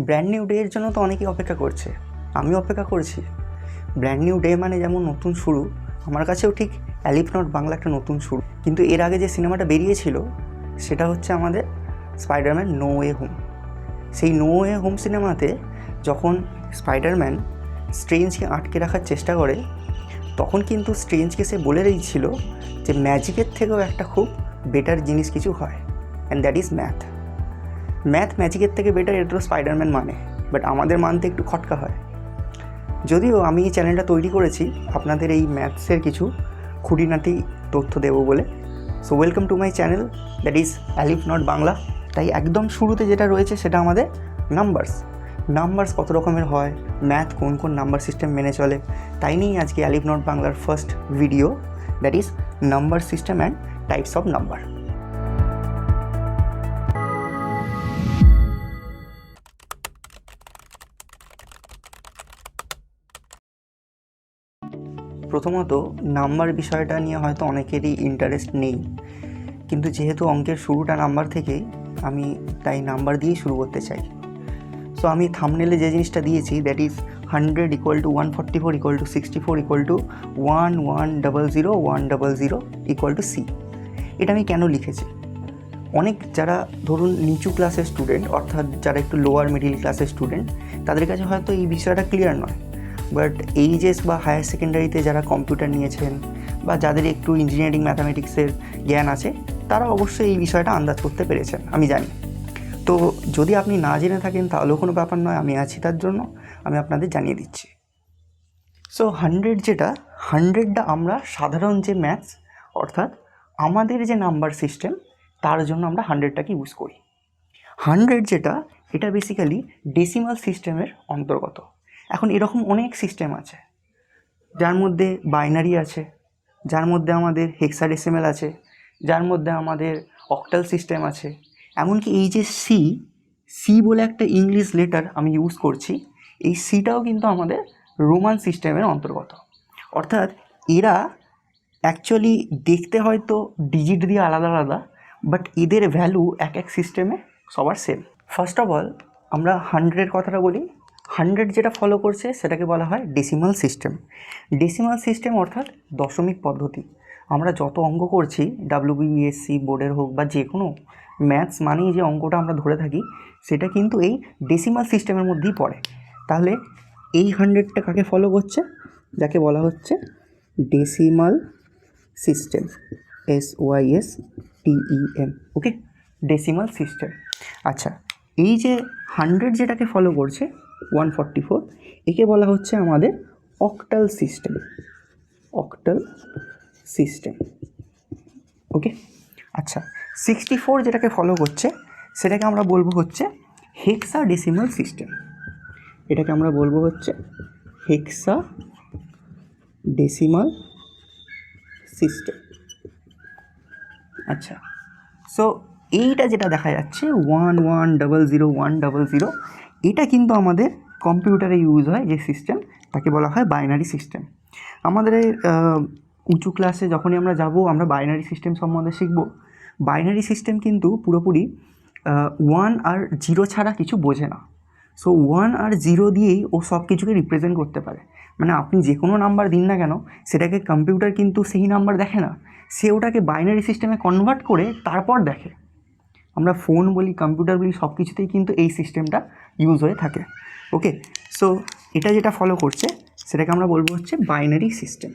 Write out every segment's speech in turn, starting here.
Brand new day এর জন্য তো অনেকেই অপেক্ষা করছে, আমি অপেক্ষা করছি। ব্র্যান্ড নিউ ডে মানে যেমন নতুন শুরু, আমার কাছেও ঠিক অ্যালিফ নট বাংলা একটা নতুন শুরু। কিন্তু এর আগে যে সিনেমাটা বেরিয়েছিল সেটা হচ্ছে আমাদের স্পাইডারম্যান নো ওয়ে হোম। সেই নো ওয়ে হোম সিনেমাতে যখন স্পাইডারম্যান স্ট্রেঞ্জকে আটকে রাখার চেষ্টা করে, তখন কিন্তু স্ট্রেঞ্জকে সে বলে দিয়েছিল যে ম্যাজিকের থেকেও একটা খুব বেটার জিনিস কিছু হয়, অ্যান্ড দ্যাট ইজ ম্যাথ। ম্যাজিকের থেকে বেটার, এটা তো স্পাইডারম্যান মানে, বাট আমাদের মানতে একটু খটকা হয়। যদিও আমি এই চ্যানেলটা তৈরি করেছি আপনাদের এই ম্যাথসের কিছু খুঁটিনাটি তথ্য দেবো বলে। So welcome to my channel, that is Alif not Bangla. তাই একদম শুরুতে যেটা রয়েছে সেটা আমাদের নাম্বারস কত রকমের হয়, ম্যাথ কোন কোন নাম্বার সিস্টেম মেনে চলে, তাই নিয়েই আজকে অ্যালিফ নট বাংলার first video, that is number system and types of number. প্রথমত নাম্বার বিষয়টা নিয়ে হয়তো অনেকেরই ইন্টারেস্ট নেই, কিন্তু যেহেতু অঙ্কের শুরুটা নাম্বার থেকেই, আমি তাই নাম্বার দিয়েই শুরু করতে চাই। সো আমি থাম্বনেলে যে জিনিসটা দিয়েছি, that is 100 equal to 144 equal to 64 equal to 1100 equal to C. এটা আমি কেন লিখেছি? অনেক যারা ধরুন নিচু ক্লাসের স্টুডেন্ট, অর্থাৎ যারা একটু লোয়ার মিডিল ক্লাসের স্টুডেন্ট, তাদের কাছে হয়তো এই বিষয়টা ক্লিয়ার নয়। বাট এইচএস বা হায়ার সেকেন্ডারিতে যারা কম্পিউটার নিয়েছেন বা যাদের একটু ইঞ্জিনিয়ারিং ম্যাথামেটিক্সের জ্ঞান আছে, তারা অবশ্যই এই বিষয়টা আন্দাজ করতে পেরেছেন, আমি জানি। তো যদি আপনি না জেনে থাকেন তাহলেও কোনো ব্যাপার নয়, আমি আছি তার জন্য, আমি আপনাদের জানিয়ে দিচ্ছি। সো 100টা আমরা সাধারণ যে ম্যাথস, অর্থাৎ আমাদের যে নাম্বার সিস্টেম, তার জন্য আমরা 100টাকে ইউজ করি। 100 যেটা, এটা বেসিক্যালি ডেসিমাল সিস্টেমের অন্তর্গত। এখন এরকম অনেক সিস্টেম আছে, যার মধ্যে বাইনারি আছে, যার মধ্যে আমাদের হেক্সাডেসিমাল আছে, যার মধ্যে আমাদের অক্টাল সিস্টেম আছে, এমনকি এই যে সি বলে একটা ইংলিশ লেটার আমি ইউজ করছি, এই সিটাও কিন্তু আমাদের রোমান সিস্টেমের অন্তর্গত। অর্থাৎ এরা অ্যাকচুয়ালি দেখতে হয়তো ডিজিট দিয়ে আলাদা আলাদা, বাট এদের ভ্যালু এক এক সিস্টেমে সবার সেম। ফার্স্ট অফ অল আমরা 100-এর কথাটা বলি। 100 যেটা ফলো করছে সেটাকে বলা হয় ডেসিমাল সিস্টেম। ডেসিমাল সিস্টেম অর্থাৎ দশমিক পদ্ধতি। আমরা যত অঙ্ক করছি, WBSC বোর্ডের হোক বা যে কোনো ম্যাথস মানেই যে অঙ্কটা আমরা ধরে থাকি, সেটা কিন্তু এই ডেসিমাল সিস্টেমের মধ্যেই পড়ে। তাহলে এই 100টা কাকে ফলো করছে? যাকে বলা হচ্ছে ডেসিমাল সিস্টেম, SYSTEM। ওকে, ডেসিমাল সিস্টেম। আচ্ছা, এই যে 100 যেটাকে ফলো করছে 144, একে বলা হচ্ছে আমাদের অক্টাল সিস্টেম। ওকে, আচ্ছা, 64 যেটাকে ফলো করছে সেটাকে আমরা বলবো হচ্ছে হেক্সাডেসিমাল সিস্টেম। এটাকে আমরা বলবো হচ্ছে হেক্সাডেসিমাল সিস্টেম। আচ্ছা, সো এইটা যেটা দেখা যাচ্ছে 1100 এটা কিন্তু আমাদের কম্পিউটারে ইউজ হয় যে সিস্টেম, তাকে বলা হয় বাইনারি সিস্টেম। আমাদের উঁচু ক্লাসে যখনই আমরা যাব, আমরা বাইনারি সিস্টেম সম্বন্ধে শিখব। বাইনারি সিস্টেম কিন্তু পুরোপুরি 1 আর 0 ছাড়া কিছু বোঝে না। সো 1 আর 0 দিয়েই ও সব কিছুকে রিপ্রেজেন্ট করতে পারে। মানে আপনি যে কোনো নাম্বার দিন না কেন, সেটাকে কম্পিউটার কিন্তু সেই নাম্বার দেখে না, সে ওটাকে বাইনারি সিস্টেমে কনভার্ট করে তারপর দেখে। আমরা ফোন বলি, কম্পিউটার বলি, সব কিছুতেই কিন্তু এই সিস্টেমটা ইউজ হয়ে থাকে। ওকে, সো এটা যেটা ফলো করছে সেটাকে আমরা বলবো হচ্ছে বাইনারি সিস্টেম।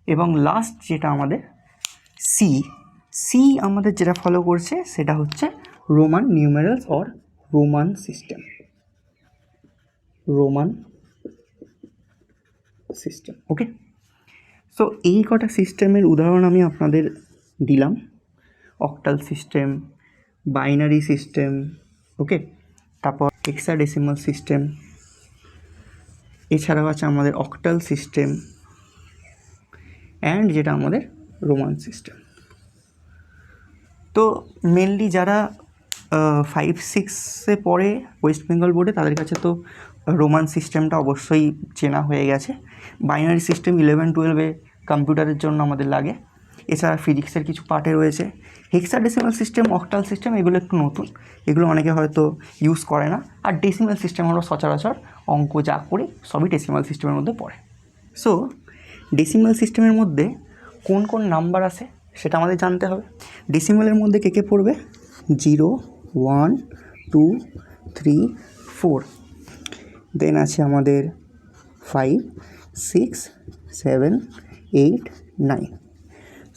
এবং লাস্ট যেটা আমাদের সি আমাদের যেটা ফলো করছে সেটা হচ্ছে Roman numerals or Roman system. Okay, so এই কটা সিস্টেমের উদাহরণ আমি আপনাদের দিলাম। অক্টাল সিস্টেম, বাইনারি সিস্টেম, ওকে, তারপর হেক্সাডেসিমাল সিস্টেম, এছাড়াও আছে আমাদের অক্টাল সিস্টেম, অ্যান্ড যেটা আমাদের রোমান সিস্টেম। তো মেনলি যারা 5-6-এ পড়ে ওয়েস্ট বেঙ্গল বোর্ডে, তাদের কাছে তো রোমান সিস্টেমটা অবশ্যই চেনা হয়ে গেছে। বাইনারি সিস্টেম 11-12-এ কম্পিউটারের জন্য আমাদের লাগে। এছাড়া ফিজিক্সের কিছু পার্টে রয়েছে। হেক্সাডেসিমাল সিস্টেম, অক্টাল সিস্টেম এগুলো একটু নতুন, এগুলো অনেকে হয়তো ইউজ করে না। আর ডেসিমাল সিস্টেম আমরা সচরাচর অঙ্ক যা করি সবই ডেসিমাল সিস্টেমের মধ্যে পড়ে। সো ডেসিমাল সিস্টেমের মধ্যে কোন কোন নাম্বার আছে সেটা আমাদের জানতে হবে। ডেসিমালের মধ্যে কে কে পড়বে? 0, 1, 2, 3, 4, দেন আছে আমাদের 5, 6, 7, 8, 9।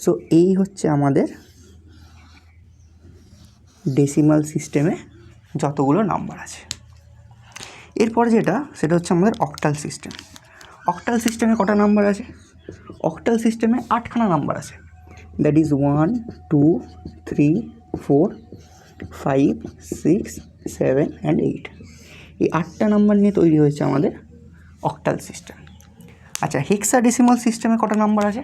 সো এই হচ্ছে আমাদের ডেসিমাল সিস্টেমে যতগুলো নাম্বার আছে। এরপর যেটা সেটা হচ্ছে আমাদের অক্টাল সিস্টেম। অক্টাল সিস্টেমে কটা নাম্বার আছে? অক্টাল সিস্টেমে 8খানা নাম্বার আছে। That is 1, 2, 3, 4, 5, 6, 7 and 8। এই 8টা নাম্বার নিয়ে তৈরি হয়েছে আমাদের অক্টাল সিস্টেম। আচ্ছা, হেক্সাডেসিমাল সিস্টেমে কটা নাম্বার আছে?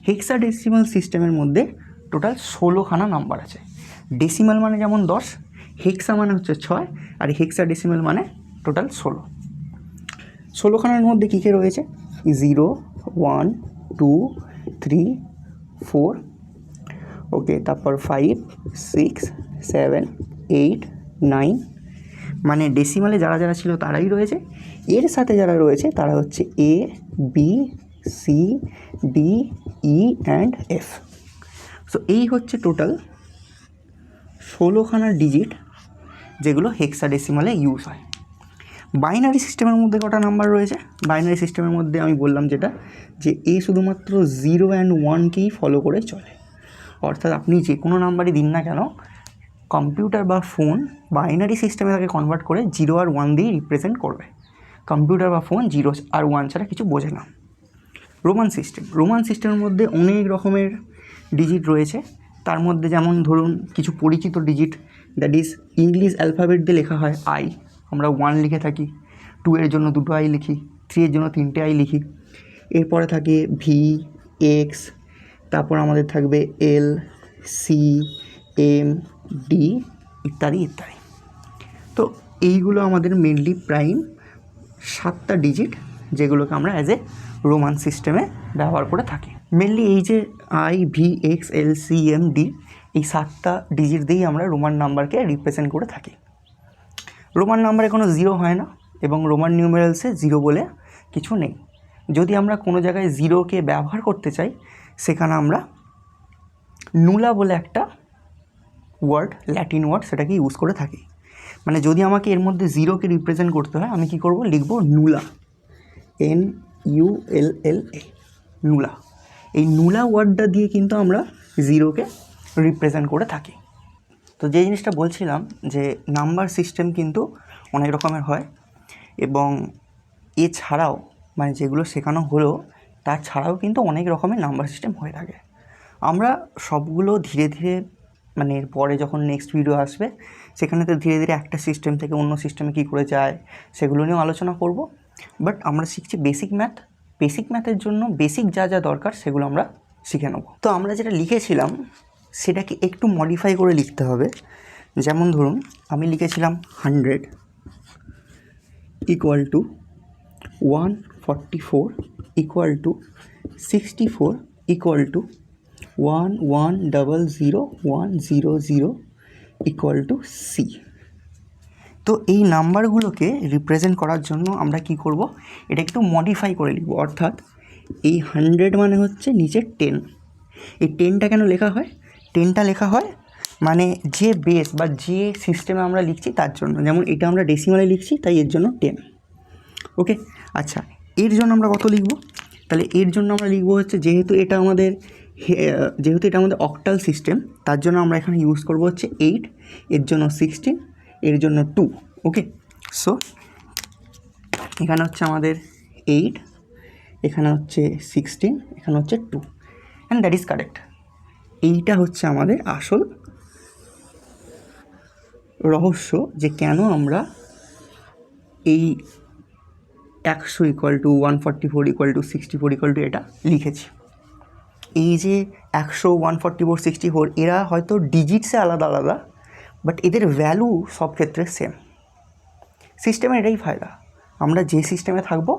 হেক্সাডেসিমাল সিস্টেমের মধ্যে টোটাল 16খানা নাম্বার আছে। ডেসিমাল মানে যেমন 10, হেক্সা মানে হচ্ছে 6, আর হেক্সাডেসিমাল মানে টোটাল 16খানার মধ্যে কী কী রয়েছে? 0, 1, 2, 3, 4, ওকে, তারপর 5, 6, 7, 8, 9। মানে ডেসিমালে যারা যারা ছিল তারাই রয়েছে। এর সাথে যারা রয়েছে তারা হচ্ছে A, B, C, D, E and F। So এই হচ্ছে টোটাল 16খানা ডিজিট যেগুলো হেক্সাডেসিমালে ইউজ হয়। বাইনারি সিস্টেমের মধ্যে কটা নাম্বার রয়েছে? বাইনারি সিস্টেমের মধ্যে আমি বললাম যেটা, যে এ শুধুমাত্র 0 অ্যান্ড 1কেই ফলো করে চলে। অর্থাৎ আপনি যে কোনো নাম্বারই দিন না কেন, কম্পিউটার বা ফোন বাইনারি সিস্টেমে তাকে কনভার্ট করে 0 আর 1 দিয়ে রিপ্রেজেন্ট করবে। কম্পিউটার বা ফোন 0 আর 1 ছাড়া কিছু বোঝে না। রোমান সিস্টেমের মধ্যে অনেক রকমের ডিজিট রয়েছে। তার মধ্যে যেমন ধরুন কিছু পরিচিত digit, that is English alphabet দিয়ে লেখা হয় আই, আমরা 1 লিখে থাকি। 2 এর জন্য 2টো আই লিখি, 3 এর জন্য 3টে আই লিখি। এরপরে থাকে ভি, এক্স, তারপর আমাদের থাকবে এল, সি, এম, ডি ইত্যাদি ইত্যাদি। তো এইগুলো আমাদের মেনলি প্রাইম 7টা ডিজিট যেগুলোকে আমরা অ্যাজ এ রোমান সিস্টেমে ব্যবহার করে থাকি। মেনলি এই যে I, V, X, L, C, M, D, এই 7টা ডিজিট দিয়েই আমরা রোমান নাম্বারকে রিপ্রেজেন্ট করে থাকি। রোমান নাম্বারে কোনো 0 হয় না এবং রোমান নিউমেরালসে 0 বলে কিছু নেই। যদি আমরা কোনো জায়গায় 0কে ব্যবহার করতে চাই, সেখানে আমরা নুলা বলে একটা ওয়ার্ড, ল্যাটিন ওয়ার্ড, সেটাকে ইউজ করে থাকি। মানে যদি আমাকে এর মধ্যে 0কে রিপ্রেজেন্ট করতে হয়, আমি কি করব? লিখব নুলা, NULLA, নুলা। এই নুলা ওয়ার্ডটা দিয়ে কিন্তু আমরা 0কে রিপ্রেজেন্ট করে থাকি। তো যে জিনিসটা বলছিলাম যে নাম্বার সিস্টেম কিন্তু অনেক রকমের হয়, এবং এছাড়াও মানে যেগুলো শেখানো হলো তার ছাড়াও কিন্তু অনেক রকমের নাম্বার সিস্টেম হয়ে থাকে। আমরা সবগুলো ধীরে ধীরে, মানে এর পরে যখন নেক্সট ভিডিও আসবে সেখানে তো ধীরে ধীরে একটা সিস্টেম থেকে অন্য সিস্টেমে কী করে যায় সেগুলো নিয়েও আলোচনা করব। বাট আমরা শিখছি বেসিক ম্যাথ। বেসিক ম্যাথের জন্য বেসিক যা যা দরকার সেগুলো আমরা শিখে নেব। তো আমরা যেটা লিখেছিলাম সেটাকে একটু মডিফাই করে লিখতে হবে। যেমন ধরুন আমি লিখেছিলাম 100 equal to 144 equal to 64 equal to 1100100 equal to C. তো এই নাম্বারগুলোকে রিপ্রেজেন্ট করার জন্য আমরা কি করব? এটা একটু মডিফাই করে লিখব। অর্থাৎ এই 100 মানে হচ্ছে নিচে 10। এই 10টা কেন লেখা হয়? 10টা লেখা হয় মানে যে বেস বা যে সিস্টেমে আমরা লিখছি তার জন্য। যেমন এটা আমরা ডেসিমালে লিখছি, তাই এর জন্য 10। ওকে, আচ্ছা, এর জন্য আমরা কত লিখব? তাহলে এর জন্য আমরা লিখব হচ্ছে, যেহেতু এটা আমাদের অক্টাল সিস্টেম, তার জন্য আমরা এখানে ইউজ করব হচ্ছে 8, এর জন্য 16, এর জন্য 2। ওকে, সো এখানে হচ্ছে আমাদের 8, এখানে হচ্ছে 16, এখানে হচ্ছে 2, অ্যান্ড দ্যাট ইজ কারেক্ট। এইটা হচ্ছে আমাদের আসল রহস্য, যে কেন আমরা এই 100 equal to 144 equal to 64 equal two এটা লিখেছি। এই যে 100, 144, 64 এরা হয়তো ডিজিটসে আলাদা আলাদা, বাট এদের ভ্যালু সব ক্ষেত্রে সেম। সিস্টেমের এটাই ফায়দা, আমরা যে সিস্টেমে থাকবো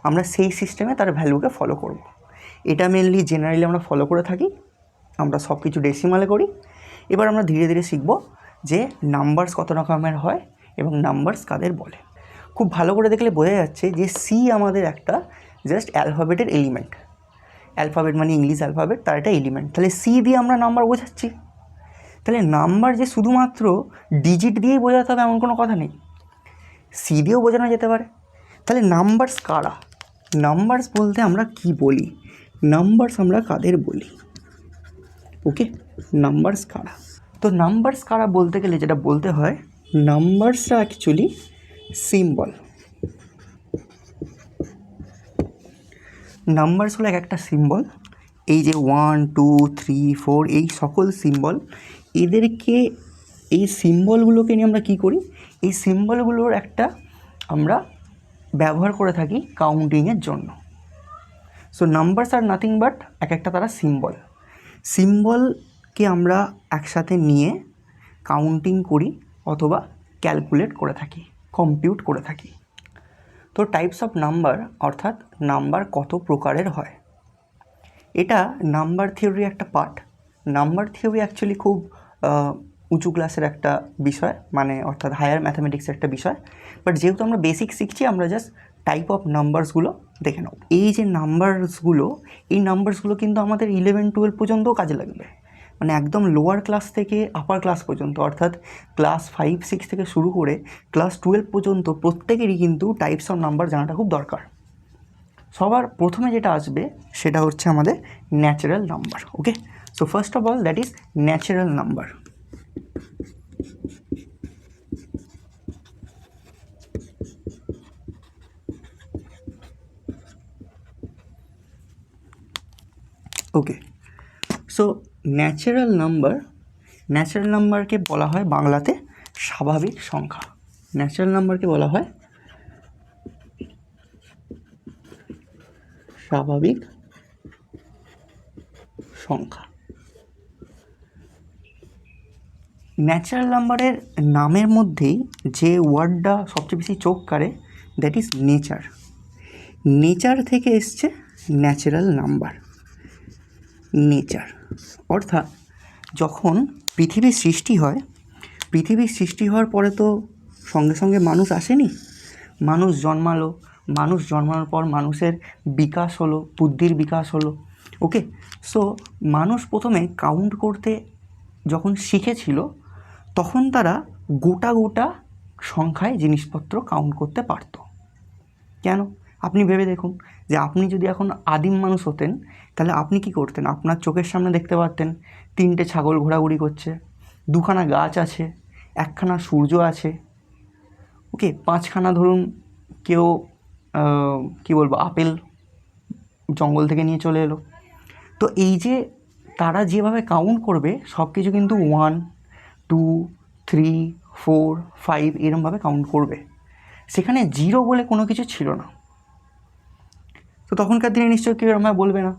আমরা সেই সিস্টেমে তার ভ্যালুকে ফলো করব। এটা মেনলি জেনারেলি আমরা ফলো করে থাকি। আমরা সব কিছু ডেসিমালে করি। এবার আমরা ধীরে ধীরে শিখব যে নাম্বারস কত রকমের হয় এবং নাম্বারস কাদের বলে। খুব ভালো করে দেখলে বোঝা যাচ্ছে যে সি আমাদের একটা জাস্ট অ্যালফাবেটের এলিমেন্ট। অ্যালফাবেট মানে ইংলিশ অ্যালফাবেট, তার একটা এলিমেন্ট। তাহলে সি দিয়ে আমরা নাম্বার বোঝাচ্ছি। তাহলে নাম্বার যে শুধুমাত্র ডিজিট দিয়েই বোঝাতে হবে এমন কোনো কথা নেই, সি দিয়েও বোঝানো যেতে পারে। তাহলে নাম্বারস কারা? নাম্বারস বলতে আমরা কি বলি? নাম্বারস আমরা কাদের বলি? ওকে, নাম্বারস কারা? তো নাম্বারস কারা বলতে গেলে যেটা বলতে হয়, নাম্বারসরা অ্যাকচুয়ালি সিম্বল। নাম্বারস হলো এক একটা সিম্বল। এই যে 1 2 3 4 এই সকল সিম্বল, এদেরকে, এই সিম্বলগুলোকে নিয়ে আমরা কী করি? এই সিম্বলগুলোর একটা আমরা ব্যবহার করে থাকি কাউন্টিংয়ের জন্য। So numbers are nothing but এক একটা তারা সিম্বল। সিম্বলকে আমরা একসাথে নিয়ে কাউন্টিং করি অথবা ক্যালকুলেট করে থাকি, কম্পিউট করে থাকি। তো টাইপস অফ নাম্বার অর্থাৎ নাম্বার কত প্রকারের হয়, এটা নাম্বার থিওরির একটা পার্ট। নাম্বার থিওরি অ্যাকচুয়ালি খুব উঁচু ক্লাসের একটা বিষয়, মানে অর্থাৎ হায়ার ম্যাথামেটিক্সের একটা বিষয়। বাট যেহেতু আমরা বেসিক শিখছি, আমরা জাস্ট টাইপ অফ নাম্বারসগুলো দেখে নেব। এই যে নাম্বারসগুলো, এই নাম্বারসগুলো কিন্তু আমাদের 11 12 পর্যন্তও কাজে লাগবে। মানে একদম লোয়ার ক্লাস থেকে আপার ক্লাস পর্যন্ত, অর্থাৎ ক্লাস 5 6 থেকে শুরু করে ক্লাস 12 পর্যন্ত প্রত্যেকেরই কিন্তু টাইপস অফ নাম্বার জানাটা খুব দরকার। সবার প্রথমে যেটা আসবে সেটা হচ্ছে আমাদের natural number. Okay, so first of all that is natural number. Okay, so natural নাম্বারকে বলা হয় বাংলাতে স্বাভাবিক সংখ্যা। ন্যাচারাল নাম্বারকে বলা হয় স্বাভাবিক সংখ্যা। ন্যাচারাল নাম্বারের নামের মধ্যেই যে ওয়ার্ডটা সবচেয়ে বেশি চোখ কাড়ে, দ্যাট ইজ নেচার। নেচার থেকে এসছে ন্যাচারাল নাম্বার। নেচার অর্থাৎ যখন পৃথিবীর সৃষ্টি হয়, পৃথিবীর সৃষ্টি হওয়ার পরে তো সঙ্গে সঙ্গে মানুষ আসেনি, মানুষ জন্মালো। মানুষ জন্মানোর পর মানুষের বিকাশ হলো, বুদ্ধির বিকাশ হলো। ওকে, সো মানুষ প্রথমে কাউন্ট করতে যখন শিখেছিল, তখন তারা গোটা গোটা সংখ্যায় জিনিসপত্র কাউন্ট করতে পারত। কেন? আপনি ভেবে দেখুন যে আপনি যদি এখন আদিম মানুষ হতেন, তাহলে আপনি কি করতেন? আপনার চোখের সামনে দেখতে পারতেন 3টে ছাগল ঘোরাঘুরি করছে, 2খানা গাছ আছে, 1খানা সূর্য আছে, ওকে, 5খানা ধরুন কেউ কী বলবো, আপেল জঙ্গল থেকে নিয়ে চলে এলো। তো এই যে তারা যেভাবে কাউন্ট করবে, সব কিছু কিন্তু 1 2 3 4 5 এরমভাবে কাউন্ট করবে। সেখানে 0 বলে কোনো কিছু ছিল না। তো তখনকার দিনে নিশ্চয়ই কেউ এরমভাবে বলবে না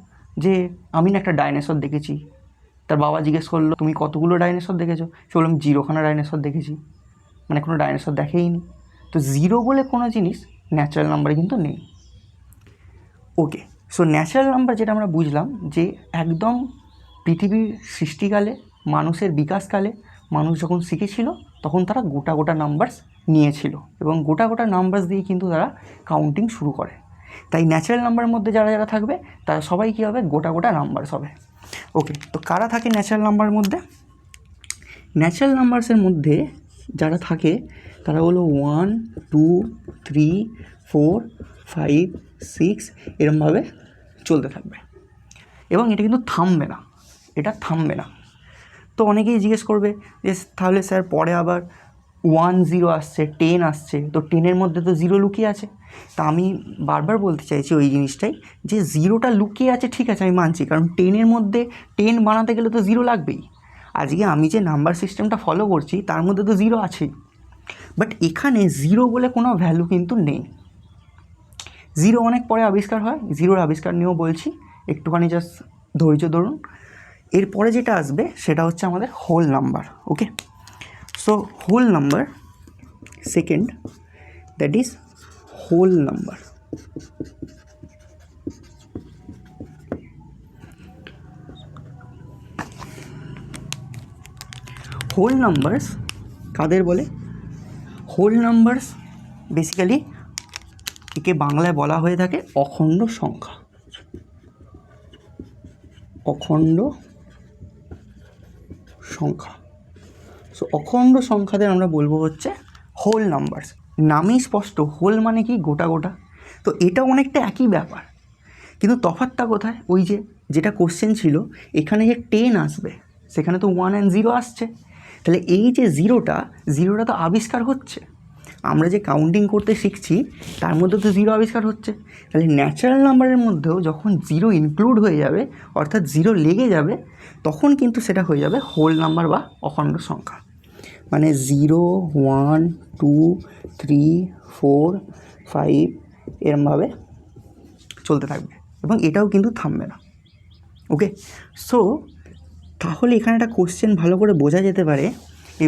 যে আমি না একটা ডাইনোসর দেখেছি। তার বাবা জিজ্ঞেস করলো, তুমি কতগুলো ডাইনোসর দেখেছো? সে বললাম 0খানা ডাইনোসর দেখেছি। মানে কোনো ডাইনোসর দেখেইনি। তো 0 বলে কোনো জিনিস ন্যাচারাল নাম্বারে কিন্তু নেই। ওকে, সো ন্যাচারাল নাম্বার যেটা আমরা বুঝলাম যে একদম পৃথিবীর সৃষ্টিকালে, মানুষের বিকাশকালে মানুষ যখন শিখেছিল, তখন তারা গোটা গোটা নাম্বারস নিয়েছিল এবং গোটা গোটা নাম্বারস দিয়ে কিন্তু তারা কাউন্টিং শুরু করে। তাই ন্যাচারাল নাম্বারের মধ্যে যারা যারা থাকবে তারা সবাই কী হবে? গোটা গোটা নাম্বারস হবে। ওকে, তো কারা থাকে ন্যাচারাল নাম্বারের মধ্যে? ন্যাচারাল নাম্বারসের মধ্যে যারা থাকে তারা হলো 1 2 3 4 5 6 এরমভাবে চলতে থাকবে এবং এটা কিন্তু থামবে না, এটা থামবে না। তো অনেকেই জিজ্ঞেস করবে যে তাহলে স্যার পরে আবার 1 0 আসছে, 10 আসছে, তো 10-এর মধ্যে তো 0 লুকিয়ে আছে। তা আমি বারবার বলতে চাইছি ওই জিনিসটাই, যে 0টা লুকিয়ে আছে ঠিক আছে, আমি মানছি, কারণ 10-এর মধ্যে 10 বানাতে গেলে তো 0 লাগবেই। আজকে আমি যে নাম্বার সিস্টেমটা ফলো করছি তার মধ্যে তো 0 আছেই, বাট এখানে 0 বলে কোনো ভ্যালু কিন্তু নেই। 0 অনেক পরে আবিষ্কার হয়, 0-র আবিষ্কার নিয়েও বলছি, একটুখানি জাস্ট ধৈর্য ধরুন। এরপরে যেটা আসবে সেটা হচ্ছে আমাদের whole number. Okay, so whole number second, that is whole number. Whole numbers কাদের বলে? হোল নাম্বারস বেসিক্যালি একে বাংলায় বলা হয়ে থাকে অখণ্ড সংখ্যা। অখণ্ড সংখ্যা। সো অখণ্ড সংখ্যাদের আমরা বলবো হচ্ছে হোল নাম্বারস। নামেই স্পষ্ট, হোল মানে কি গোটা গোটা। তো এটা অনেকটা একই ব্যাপার, কিন্তু তফাৎটা কোথায়? ওই যে যেটা কোশ্চেন ছিল, এখানে যে 10 আসবে সেখানে তো 1 and 0 আসছে। তাহলে এই যে জিরোটা তো আবিষ্কার হচ্ছে। আমরা যে কাউন্টিং করতে শিখছি তার মধ্যে তো 0 আবিষ্কার হচ্ছে। তাহলে ন্যাচারাল নাম্বারের মধ্যেও যখন 0 ইনক্লুড হয়ে যাবে, অর্থাৎ 0 লেগে যাবে, তখন কিন্তু সেটা হয়ে যাবে হোল নাম্বার বা অখণ্ড সংখ্যা। মানে 0, 1, 2, 3, 4, 5 এরমভাবে চলতে থাকবে এবং এটাও কিন্তু থামবে না। ওকে, সো তাহলে এখানে একটা কোশ্চেন ভালো করে বোঝা যেতে পারে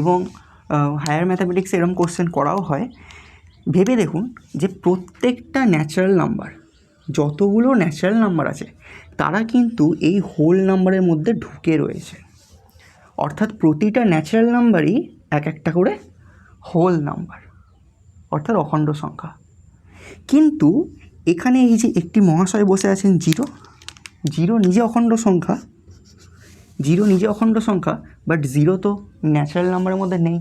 এবং হায়ার ম্যাথামেটিক্সে এরকম কোশ্চেন করাও হয়। ভেবে দেখুন যে প্রত্যেকটা ন্যাচারাল নাম্বার, যতগুলো ন্যাচারাল নাম্বার আছে তারা কিন্তু এই হোল নাম্বারের মধ্যে ঢুকে রয়েছে। অর্থাৎ প্রতিটা ন্যাচারাল নাম্বারই এক একটা করে হোল নাম্বার, অর্থাৎ অখণ্ড সংখ্যা। কিন্তু এখানে এই যে একটি মহাশয় বসে আছেন জিরো নিজে অখণ্ড সংখ্যা, বাট 0 তো ন্যাচারাল নাম্বারের মধ্যে নেই।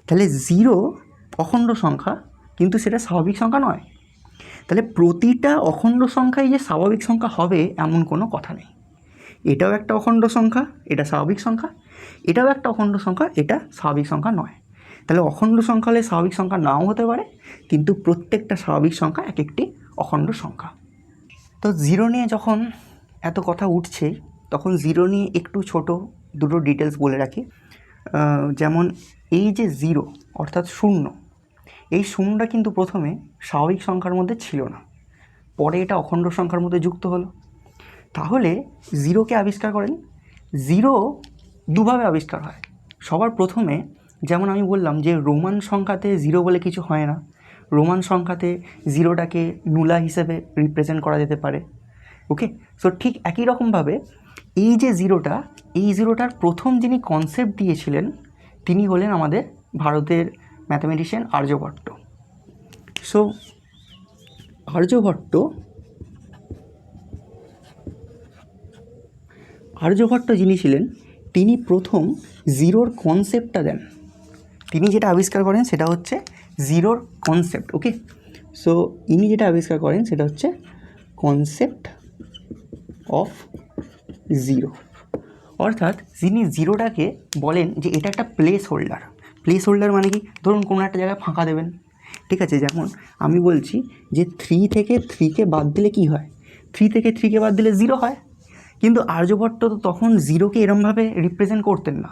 তাহলে 0 অখণ্ড সংখ্যা, কিন্তু সেটা স্বাভাবিক সংখ্যা নয়। তাহলে প্রতিটা অখণ্ড সংখ্যাই যে স্বাভাবিক সংখ্যা হবে এমন কোনো কথা নেই। এটাও একটা অখণ্ড সংখ্যা, এটা স্বাভাবিক সংখ্যা, এটাও একটা অখণ্ড সংখ্যা, এটা স্বাভাবিক সংখ্যা নয়। তাহলে অখণ্ড সংখ্যা হলে স্বাভাবিক সংখ্যা নাও হতে পারে, কিন্তু প্রত্যেকটা স্বাভাবিক সংখ্যা এক একটি অখণ্ড সংখ্যা। তো 0 নিয়ে যখন এত কথা উঠছে, তখন 0 নিয়ে একটু ছোট দুটো ডিটেলস বলে রাখি। যেমন এই যে 0 অর্থাৎ 0, এই 0টা কিন্তু প্রথমে স্বাভাবিক সংখ্যার মধ্যে ছিল না, পরে এটা অখণ্ড সংখ্যার মধ্যে যুক্ত হলো। তাহলে 0কে আবিষ্কার করেন, 0 দুভাবে আবিষ্কার হয়। সবার প্রথমে যেমন আমি বললাম যে রোমান সংখ্যাতে 0 বলে কিছু হয় না, রোমান সংখ্যাতে 0টাকে নুলা হিসেবে রিপ্রেজেন্ট করা যেতে পারে। ওকে, সো ঠিক একই রকমভাবে এই যে 0টার প্রথম যিনি কনসেপ্ট দিয়েছিলেন তিনি হলেন আমাদের ভারতের ম্যাথামেটিশিয়ান আর্যভট্ট। সো আর্যভট্ট যিনি ছিলেন তিনি প্রথম 0র কনসেপ্টটা দেন। তিনি যেটা আবিষ্কার করেন সেটা হচ্ছে 0র কনসেপ্ট। ওকে, সো ইনি যেটা আবিষ্কার করেন সেটা হচ্ছে কনসেপ্ট অফ 0। অর্থাৎ যিনি 0টাকে বলেন যে এটা একটা প্লেস হোল্ডার মানে কি? ধরুন কোনো একটা জায়গায় ফাঁকা দেবেন, ঠিক আছে? যেমন আমি বলছি যে 3 থেকে 3কে বাদ দিলে কি হয়? 3 থেকে 3কে বাদ দিলে 0 হয়। কিন্তু আর্যভট্ট তো তখন 0কে এরমভাবে রিপ্রেজেন্ট করতেন না।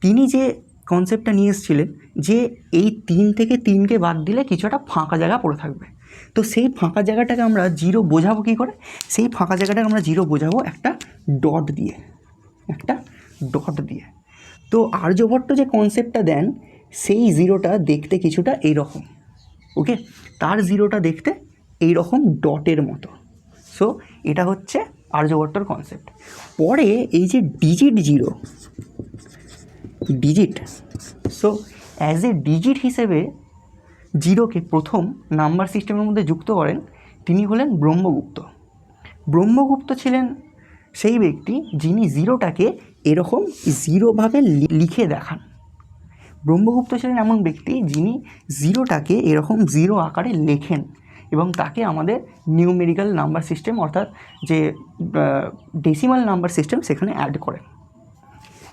তিনি যে কনসেপ্টটা নিয়ে এসেছিলেন যে এই 3 থেকে 3কে বাদ দিলে কিছু একটা ফাঁকা জায়গা পড়ে থাকবে। তো সেই ফাঁকা জায়গাটাকে আমরা 0 বোঝাবো কী করে? সেই ফাঁকা জায়গাটাকে আমরা 0 বোঝাবো একটা ডট দিয়ে। তো আর্যভট্ট যে কনসেপ্টটা দেন সেই 0টা দেখতে কিছুটা এইরকম। ওকে, তার 0টা দেখতে এইরকম ডটের মতো। সো এটা হচ্ছে আর্যভট্টর কনসেপ্ট। পরে এই যে digit, so as a digit হিসেবে 0কে প্রথম নাম্বার সিস্টেমের মধ্যে যুক্ত করেন তিনি হলেন ব্রহ্মগুপ্ত ছিলেন সেই ব্যক্তি যিনি 0টাকে এরকম 0ভাবে লিখে দেখান। ব্রহ্মগুপ্ত ছিলেন এমন ব্যক্তি যিনি 0টাকে এরকম 0 আকারে লেখেন এবং তাকে আমাদের নিউমেরিক্যাল নাম্বার সিস্টেম অর্থাৎ যে ডেসিমাল নাম্বার সিস্টেম সেখানে অ্যাড করেন।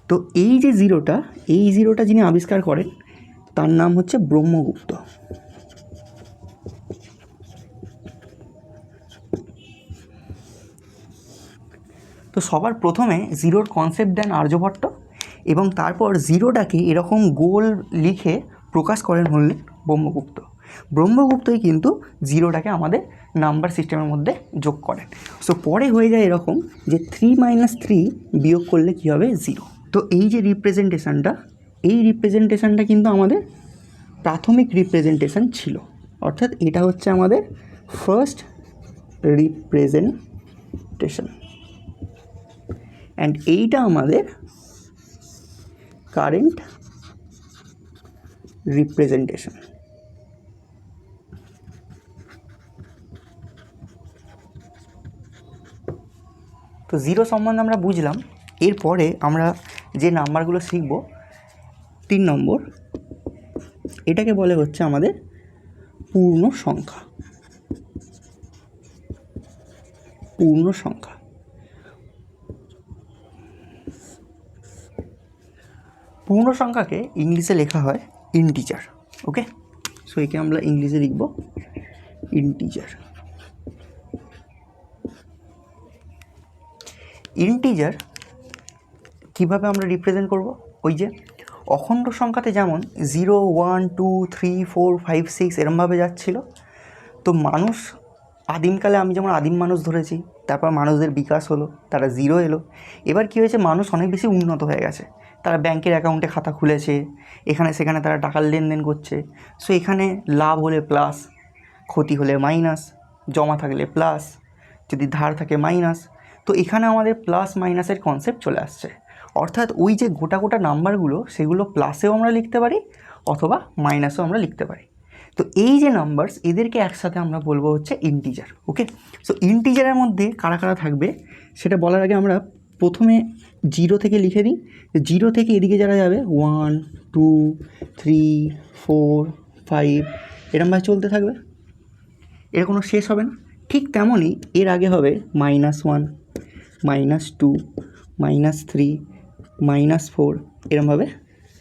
তো এই যে 0টা যিনি আবিষ্কার করেন তার নাম হচ্ছে ব্রহ্মগুপ্ত। তো সবার প্রথমে 0র কনসেপ্ট দেন আর্যভট্ট এবং তারপর 0টাকে এরকম গোল লিখে প্রকাশ করেন হলেন ব্রহ্মগুপ্তই কিন্তু 0টাকে আমাদের নাম্বার সিস্টেমের মধ্যে যোগ করেন। সো পরে হয়ে যায় এরকম যে 3 - 3 বিয়োগ করলে কী হবে? 0। তো এই যে রিপ্রেজেন্টেশনটা কিন্তু আমাদের প্রাথমিক রিপ্রেজেন্টেশন ছিল, অর্থাৎ এটা হচ্ছে আমাদের ফার্স্ট রিপ্রেজেন্টেশন। অ্যান্ড এইটা আমাদের কারেন্ট রিপ্রেজেন্টেশন। তো জিরো সম্বন্ধে আমরা বুঝলাম। এরপরে আমরা যে নাম্বারগুলো শিখব, 3 নম্বর, এটাকে বলে হচ্ছে আমাদের পূর্ণ সংখ্যা। পূর্ণ সংখ্যা, পূর্ণ সংখ্যাকে ইংলিশে লেখা হয় ইন্টিজার। ওকে, সো একে আমরা ইংলিশে লিখব ইন্টিজার। ইন্টিজার কীভাবে আমরা রিপ্রেজেন্ট করব? ওই যে অখণ্ড সংখ্যাতে যেমন 0, 1, 2, 3, 4, 5, 6 এরমভাবে যাচ্ছিল। তো মানুষ আদিমকালে, আমি যেমন আদিম মানুষ ধরেছি, তারপর মানুষদের বিকাশ হলো, তারা 0 এলো। এবার কী হয়েছে, মানুষ অনেক বেশি উন্নত হয়ে গেছে, তারা ব্যাংকের অ্যাকাউন্টে খাতা খুলেছে, এখানে সেখানে তারা টাকার লেনদেন করছে। সো এখানে লাভ হলে প্লাস, ক্ষতি হলে মাইনাস, জমা থাকলে প্লাস, যদি ধার থাকে মাইনাস। তো এখানে আমাদের প্লাস মাইনাসের কনসেপ্ট চলে আসছে। অর্থাৎ ওই যে গোটা গোটা নাম্বারগুলো, সেগুলো প্লাসেও আমরা লিখতে পারি অথবা মাইনাসেও আমরা লিখতে পারি। তো এই যে নাম্বারস, এদেরকে একসাথে আমরা বলবো হচ্ছে ইন্টিজার। ওকে, সো ইন্টিজারের মধ্যে কারা কারা থাকবে সেটা বলার আগে আমরা প্রথমে 0 থেকে লিখে দিই। 0 থেকে এদিকে যারা যাবে 1, 2, 3, 4, 5 এরমভাবে চলতে থাকবে, এর কোনো শেষ হবে না। ঠিক তেমনই এর আগে হবে -1, -2, -3, -4 এরমভাবে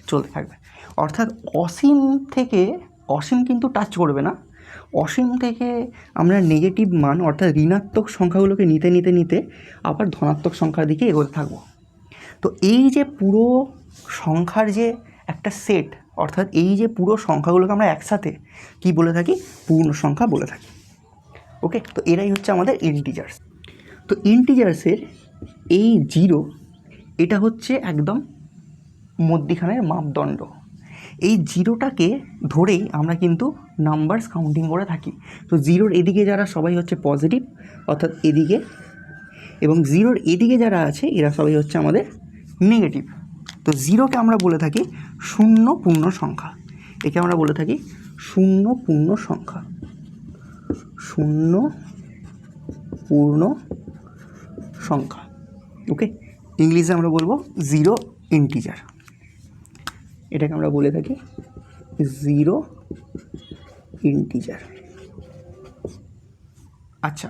চলতে থাকবে। অর্থাৎ অসীম থেকে, অসীম কিন্তু টাচ করবে না, অসীম থেকে আমরা নেগেটিভ মান অর্থাৎ ঋণাত্মক সংখ্যাগুলোকে নিতে নিতে নিতে আবার ধনাত্মক সংখ্যার দিকে এগোতে থাকবো। তো এই যে পুরো সংখ্যার যে একটা সেট, অর্থাৎ এই যে পুরো সংখ্যাগুলোকে আমরা একসাথে কি বলে থাকি, পূর্ণ সংখ্যা বলে থাকি। ওকে, তো এরাই হচ্ছে আমাদের ইন্টিজার্স। তো ইন্টিজার্সের এই 0, এটা হচ্ছে একদম মধ্যিখানের মাপদণ্ড। এই 0টাকে ধরেই আমরা কিন্তু নাম্বারস কাউন্টিং করে থাকি। তো 0-র এদিকে যারা সবাই হচ্ছে পজিটিভ, অর্থাৎ এদিকে, এবং 0-র এদিকে যারা আছে এরা সবাই হচ্ছে আমাদের নেগেটিভ। তো 0কে আমরা বলে থাকি শূন্য পূর্ণ সংখ্যা। একে আমরা বলে থাকি শূন্য পূর্ণ সংখ্যা, শূন্য পূর্ণ সংখ্যা। ওকে, ইংলিশে আমরা বলবো 0 ইন্টিজার। এটাকে আমরা বলে থাকি 0 ইন্টিজার। আচ্ছা,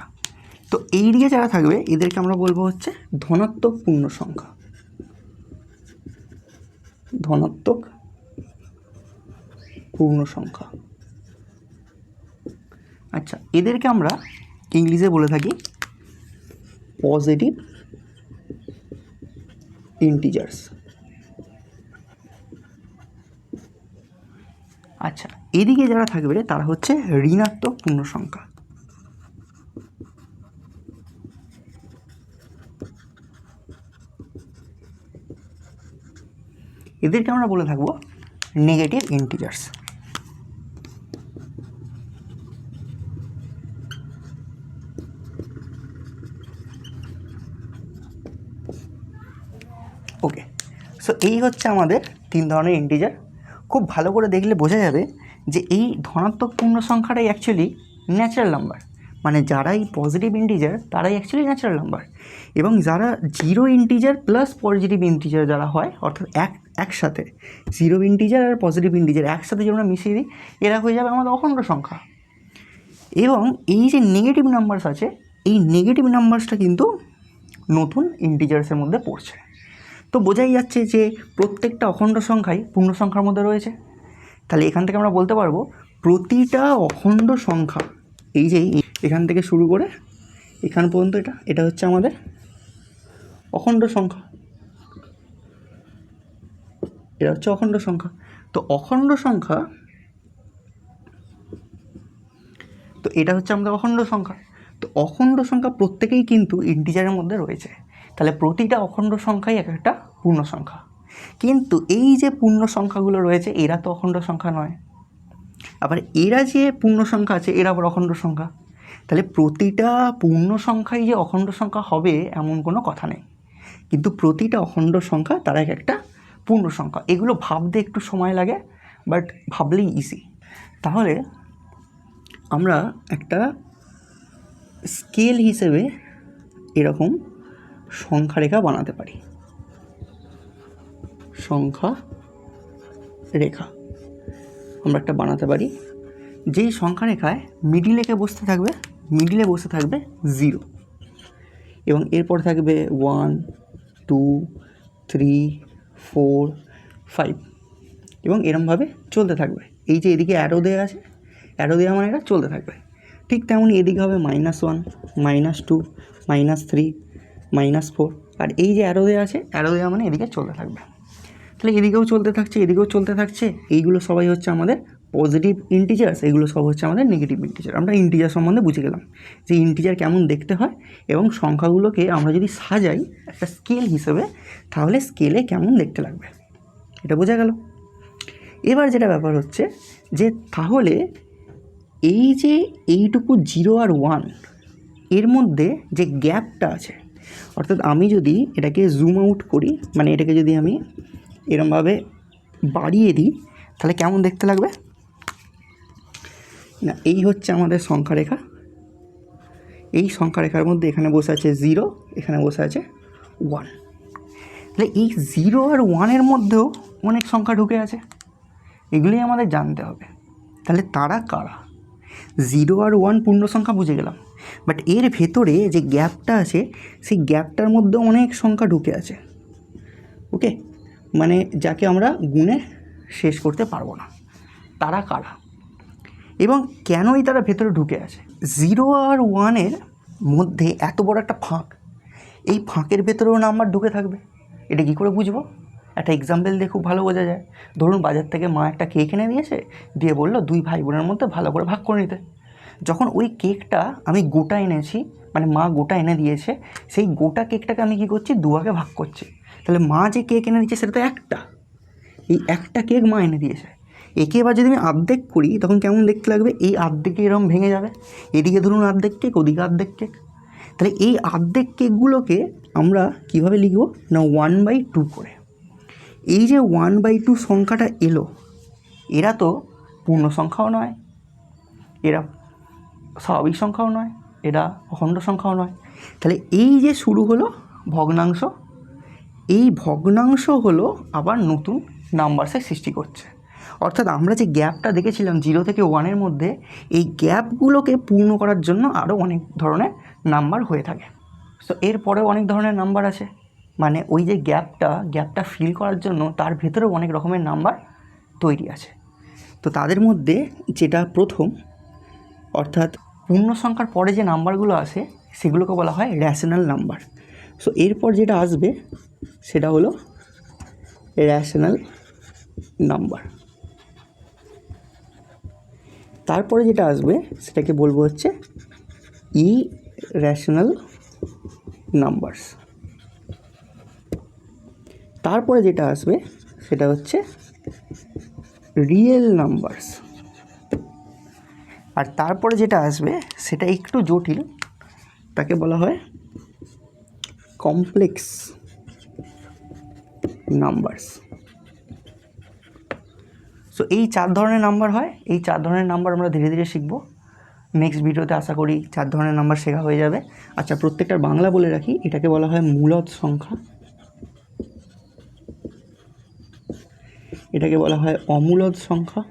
তো এই দিকে যারা থাকবে এদেরকে আমরা বলবো হচ্ছে ধনাত্মক পূর্ণ সংখ্যা, ধনাত্মক পূর্ণ সংখ্যা। আচ্ছা, এদেরকে আমরা ইংলিশে বলে থাকি পজিটিভ ইন্টিজার্স। আচ্ছা, এদিকে যারা থাকবে তারা হচ্ছে ঋণাত্মক পূর্ণ সংখ্যা। এদেরকে আমরা বলে থাকবো নেগেটিভ ইন্টিজার্স। ওকে, সো এই হচ্ছে আমাদের 3 ধরনের ইন্টিজার। খুব ভালো করে দেখলে বোঝা যাবে যে এই ধনাত্মক পূর্ণ সংখ্যাটাই অ্যাকচুয়ালি ন্যাচারাল নাম্বার, মানে যারাই পজিটিভ ইন্টিজার তারাই অ্যাকচুয়ালি ন্যাচারাল নাম্বার, এবং যারা 0 ইন্টিজার প্লাস পজিটিভ ইন্টিজার যারা হয়, অর্থাৎ একসাথে 0 ইন্টিজার আর পজিটিভ ইন্টিজার একসাথে যদি আমরা মিশিয়ে দিই, এরা হয়ে যাবে আমাদের অখণ্ড সংখ্যা। এবং এই যে নেগেটিভ নাম্বারস আছে, এই নেগেটিভ নাম্বারসটা কিন্তু নতুন ইন্টিজার্সের মধ্যে পড়ছে। তো বোঝাই যাচ্ছে যে প্রত্যেকটা অখণ্ড সংখ্যাই পূর্ণ সংখ্যার মধ্যে রয়েছে। তাহলে এখান থেকে আমরা বলতে পারবো প্রতিটা অখণ্ড সংখ্যা, এই যে এখান থেকে শুরু করে এখান পর্যন্ত, এটা হচ্ছে আমাদের অখণ্ড সংখ্যা, এটা হচ্ছে অখণ্ড সংখ্যা। তো অখণ্ড সংখ্যা, তো এটা হচ্ছে আমাদের অখণ্ড সংখ্যা। তো অখণ্ড সংখ্যা প্রত্যেকেই কিন্তু ইন্টিজারের মধ্যে রয়েছে। তাহলে প্রতিটা অখণ্ড সংখ্যাই এক একটা পূর্ণ সংখ্যা। কিন্তু এই যে পূর্ণ সংখ্যাগুলো রয়েছে এরা তো অখণ্ড সংখ্যা নয়, আবার এরা যে পূর্ণ সংখ্যা আছে এরা আবার অখণ্ড সংখ্যা। তাহলে প্রতিটা পূর্ণ সংখ্যাই যে অখণ্ড সংখ্যা হবে এমন কোনো কথা নেই, কিন্তু প্রতিটা অখণ্ড সংখ্যা তারা এক একটা পূর্ণ সংখ্যা। এগুলো ভাবতে একটু সময় লাগে, বাট ভাবলেই ইজি। তাহলে আমরা একটা স্কেল হিসেবে এরকম সংখ্যা রেখা বানাতে পারি। সংখ্যা রেখা আমরা একটা বানাতে পারি, যেই সংখ্যা রেখায় মিডিলে বসতে থাকবে 0, এবং এরপর থাকবে 1, 2, 3, 4, 5, এবং এরমভাবে চলতে থাকবে। এই যে এদিকে অ্যারো দেওয়া আছে, অ্যারো দেওয়া মানে এটা চলতে থাকবে। ঠিক তেমনই এদিকে হবে -1, -2, -3, -4, আর এই যে অ্যারো দেওয়া আছে, অ্যারো দেওয়া মানে এদিকে চলতে থাকবে। তাহলে এদিকেও চলতে থাকছে, এদিকেও চলতে থাকছে। এইগুলো সবাই হচ্ছে আমাদের পজিটিভ ইন্টিজার্স, এগুলো সব হচ্ছে আমাদের নেগেটিভ ইন্টিজার। আমরা ইন্টিজার সম্বন্ধে বুঝে গেলাম যে ইন্টিজার কেমন দেখতে হয়, এবং সংখ্যাগুলোকে আমরা যদি সাজাই একটা স্কেল হিসেবে, তাহলে স্কেলে কেমন দেখতে লাগবে, এটা বোঝা গেল। এবার যেটা ব্যাপার হচ্ছে যে তাহলে এই যে এইটুকু 0 আর 1 এর মধ্যে যে গ্যাপটা আছে, অর্থাৎ আমি যদি এটাকে জুম আউট করি, মানে এটাকে যদি আমি এরমভাবে বাড়িয়ে দিই, তাহলে কেমন দেখতে লাগবে না? এই হচ্ছে আমাদের সংখ্যা রেখা। এই সংখ্যা রেখার মধ্যে এখানে বসে আছে 0, এখানে বসে আছে 1। তাহলে এই 0 আর 1-এর মধ্যেও অনেক সংখ্যা ঢুকে আছে, এগুলি আমাদের জানতে হবে। তাহলে তারা কারা? 0 আর 1 পূর্ণ সংখ্যা বুঝে গেলাম, বাট এর ভেতরে যে গ্যাপটা আছে, সেই গ্যাপটার মধ্যে অনেক সংখ্যা ঢুকে আছে। ওকে, মানে যাকে আমরা গুণে শেষ করতে পারবো না। তারা কারা এবং কেনই তারা ভেতরে ঢুকে আছে? 0 আর 1-এর মধ্যে এত বড় একটা ফাঁক, এই ফাঁকের ভেতরেও নাম্বার ঢুকে থাকবে। এটা কী করে বুঝবো? একটা এক্সাম্পল দিয়ে খুব ভালো বোঝা যায়। ধরুন বাজার থেকে মা একটা কেক এনে দিয়েছে, দিয়ে বললো 2 ভাই বোনের মধ্যে ভালো করে ভাগ করে নিতে। যখন ওই কেকটা আমি গোটা এনেছি, মানে মা গোটা এনে দিয়েছে, সেই গোটা কেকটাকে আমি কী করছি, 2 ভাগে ভাগ করছি। তাহলে মা যে কেক এনে দিয়েছে সেটা তো একটা, এই একটা কেক মা এনে দিয়েছে। একে এবার যদি আমি অর্ধেক করি, তখন কেমন দেখতে লাগবে? এই অর্ধেকে এরকম ভেঙে যাবে, এদিকে ধরুন অর্ধেক কেক, ওদিকে অর্ধেক কেক। তাহলে এই অর্ধেক কেকগুলোকে আমরা কীভাবে লিখব না 1/2 করে। এই যে 1/2 সংখ্যাটা এলো, এরা তো পূর্ণ সংখ্যাও নয়, এরা স্বাভাবিক সংখ্যাও নয়, এরা অখণ্ড সংখ্যাও নয়। তাহলে এই যে শুরু হলো ভগ্নাংশ, এই ভগ্নাংশ হলো আবার নতুন নাম্বারসের সৃষ্টি করছে। অর্থাৎ আমরা যে গ্যাপটা দেখেছিলাম 0 থেকে 1-এর মধ্যে, এই গ্যাপগুলোকে পূর্ণ করার জন্য আরও অনেক ধরনের নাম্বার হয়ে থাকে। সো এরপরেও অনেক ধরনের নাম্বার আছে, মানে ওই যে গ্যাপটা ফিল করার জন্য তার ভেতরেও অনেক রকমের নাম্বার তৈরি আছে। তো তাদের মধ্যে যেটা প্রথম, অর্থাৎ পূর্ণ সংখ্যার পরে যে নাম্বারগুলো আসে, সেগুলোকে বলা হয় র্যাশনাল নাম্বার। সো এরপর যেটা আসবে সেটা হলো র্যাশনাল নাম্বার। তারপরে যেটা আসবে সেটাকে বলবো হচ্ছে ইর্যাশনাল নাম্বারস। তারপরে যেটা আসবে সেটা হচ্ছে রিয়েল নাম্বারস। আর তারপরে যেটা আসবে সেটা একটু জটিল, তাকে বলা হয় কমপ্লেক্স নাম্বারস। সো এই 4 ধরনের নাম্বার হয়। এই 4 ধরনের নাম্বার আমরা ধীরে ধীরে শিখব। নেক্সট ভিডিওতে আশা করি 4 ধরনের নাম্বার শেখা হয়ে যাবে। আচ্ছা, প্রত্যেকটার বাংলা বলে রাখি। এটাকে বলা হয় মূলদ সংখ্যা, এটাকে বলা হয় অমূলদ সংখ্যা,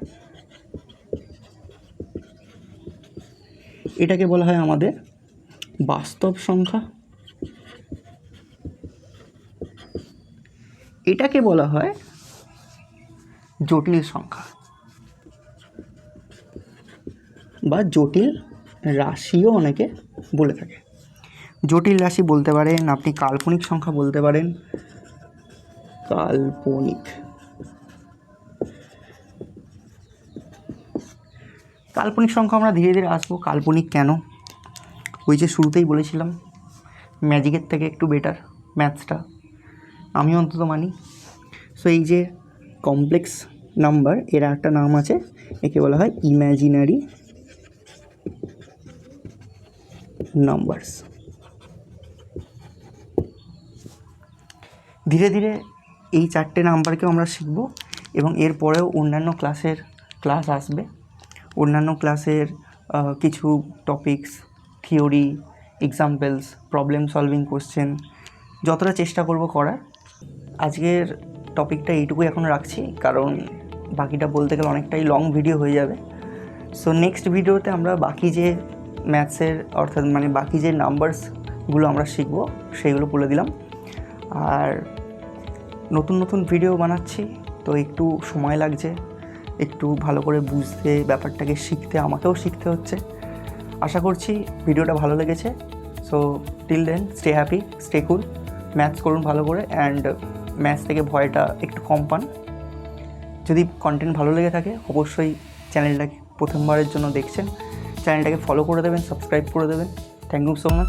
এটাকে বলা হয় আমাদের বাস্তব সংখ্যা, এটাকে বলা হয় জটিল সংখ্যা বা জটিল রাশিও অনেকে বলে থাকে। জটিল রাশি বলতে পারেন আপনি, কাল্পনিক সংখ্যা বলতে পারেন। কাল্পনিক সংখ্যা আমরা ধীরে ধীরে আসবো। কাল্পনিক কেন? ওই যে শুরুতেই বলেছিলাম, ম্যাজিকের থেকে একটু বেটার ম্যাথসটা, আমি অন্তত মানি। সো এই যে কমপ্লেক্স নাম্বার, এর একটা নাম আছে, একে বলা হয় ইম্যাজিনারি নাম্বারস। ধীরে ধীরে এই 4টে নাম্বারকেও আমরা শিখব এবং এরপরেও অন্যান্য ক্লাস আসবে। অন্যান্য ক্লাসের কিছু topics, theory, examples, problem solving question যতটা চেষ্টা করব করার। আজকের টপিকটা এইটুকুই এখন রাখছি, কারণ বাকিটা বলতে গেলে অনেকটাই লং ভিডিও হয়ে যাবে। সো নেক্সট ভিডিওতে আমরা বাকি যে ম্যাথসের অর্থাৎ মানে বাকি যে নাম্বারসগুলো আমরা শিখব সেইগুলো বলে দিলাম। আর নতুন নতুন ভিডিও বানাচ্ছি, তো একটু সময় লাগছে, একটু ভালো করে বুঝতে, ব্যাপারটাকে শিখতে, আমাকেও শিখতে হচ্ছে। আশা করছি ভিডিওটা ভালো লেগেছে। So till then stay happy, stay cool, maths করুন ভালো করে, অ্যান্ড ম্যাথস থেকে ভয়টা একটু কম পান। যদি কন্টেন্ট ভালো লেগে থাকে অবশ্যই চ্যানেলটাকে প্রথমবারের জন্য দেখছেন, চ্যানেলটাকে ফলো করে দেবেন, সাবস্ক্রাইব করে দেবেন। Thank you so much.